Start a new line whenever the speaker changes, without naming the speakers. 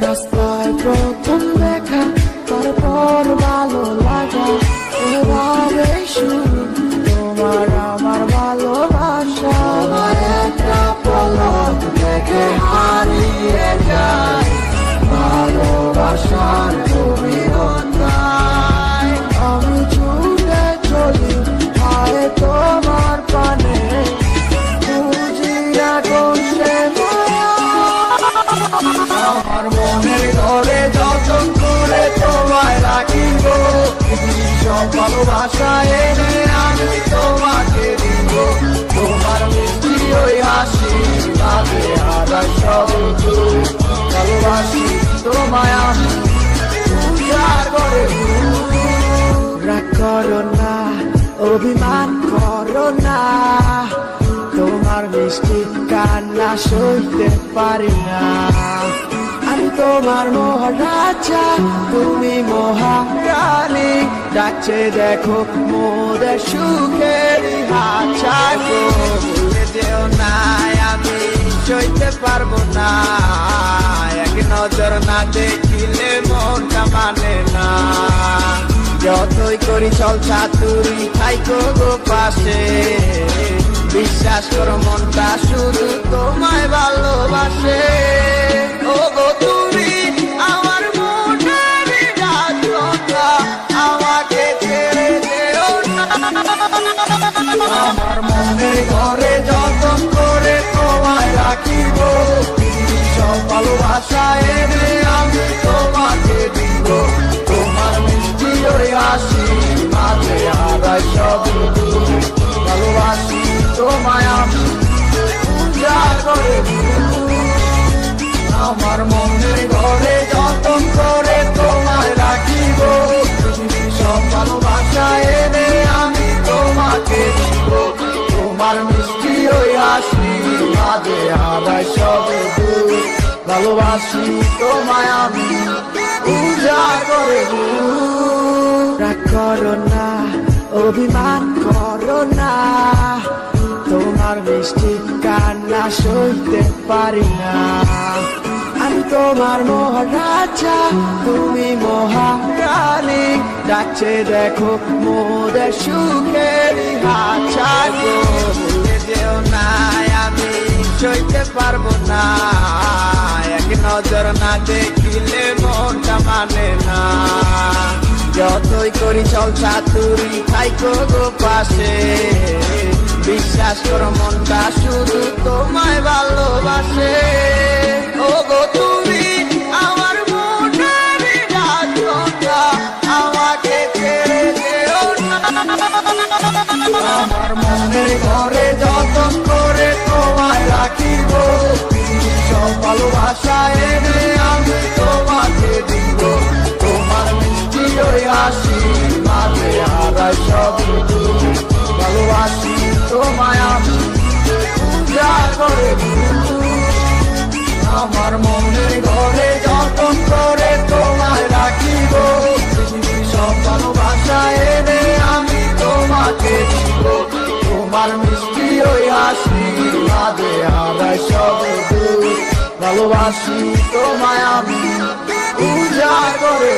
রাস্তায় প্রথম দেখা, তারপর ভালো লাগা, এভাবে শুরু তোমার আমার ভালোবাসা। আমার একটা পলক দেখে হারিয়ে যায় ভালোবাসার গভীরতায়। আমি ছুটে চলি হায় তোমার পানে, বুঝি না কোন সে মায়া। আমার মনের ঘরে যতন করে তোমায় রাখিব, সব ভালোবাসা এনে আমি তোমাকে দিব। তোমার মিষ্টি ওই হাসি ভাবে হারাই সব ভালোবাসি তোমায় আমি পূজার করে। রাগ করো না, অভিমান করো না, তোমার মিষ্টি কান্না সইতে পারি না। আমি তোমার মহারাজা, তুমি মহারানী, ডাকছে দেখো মোদের সুখের হাত ছাড়ো। ভুলে যেও না, আমি সইতে পারবো না, এক নজর না দেখিলে মনটা মানে না। যতই করি চল চাতুরি থাইকো গো পাশে, বিশ্বাস করো মনটা শুধু তোমায় ভালোবাসে। ও গো তুমি আমার মনের রাজকন্যা, আমাকে ছেড়ে যেও না। আমার মনের ঘরে যতন করে তোমায় রাখিব, সব ভালোবাসা এনে আমি তোমাকে দিব। তোমার মিষ্টি ওই হাসি মাঝে হারাই সব ভালোবাসি তোমায় আমি পূজা করে। আমার মনের ঘরে যতন করে তোমায় রাখিব, সব ভালোবাসা এনে আমি তোমাকে দিব। তোমার মিষ্টি ওই হাসি মাঝে হারাই সব ভালোবাসি তোমায় আমি পূজা করে। রাগ করো না, অভিমান করো না, তোমার মিষ্টি কান্না সইতে পারি না। আমি তোমার মহারাজা, তুমি মহারানী, ডাকছে দেখো মোদের সুখের হাত ছাড়ো। ভুলে যেও না, আমি সইতে পারবো না, এক নজর না দেখিলে মনটা মানে না। যতই করি চল চাতুরি থাইকো গো পাশে, বিশ্বাস করো মনটা শুধু তোমায় ভালোবাসে। ও গো তুমি আমার মনের রাজকন্যা, আমাকে ছেড়ে যেও না। আমার মনের ঘরে যতন করে তোমায় রাখিব, সব ভালোবাসা এনে আমি তোমাকে দিব। তোমার মিষ্টি ওই হাসি মাঝে হারাই সব ভালোবাসি তোমায় আমি পূজা করে। আমার মনের ঘরে যতন করে তোমায় রাখিব, সব ভালোবাসা এনে আমি তোমাকে দিব। তোমার মিষ্টি ওই হাসি মাঝে হারাই সব ভালোবাসি তোমায় আমি পূজা করে।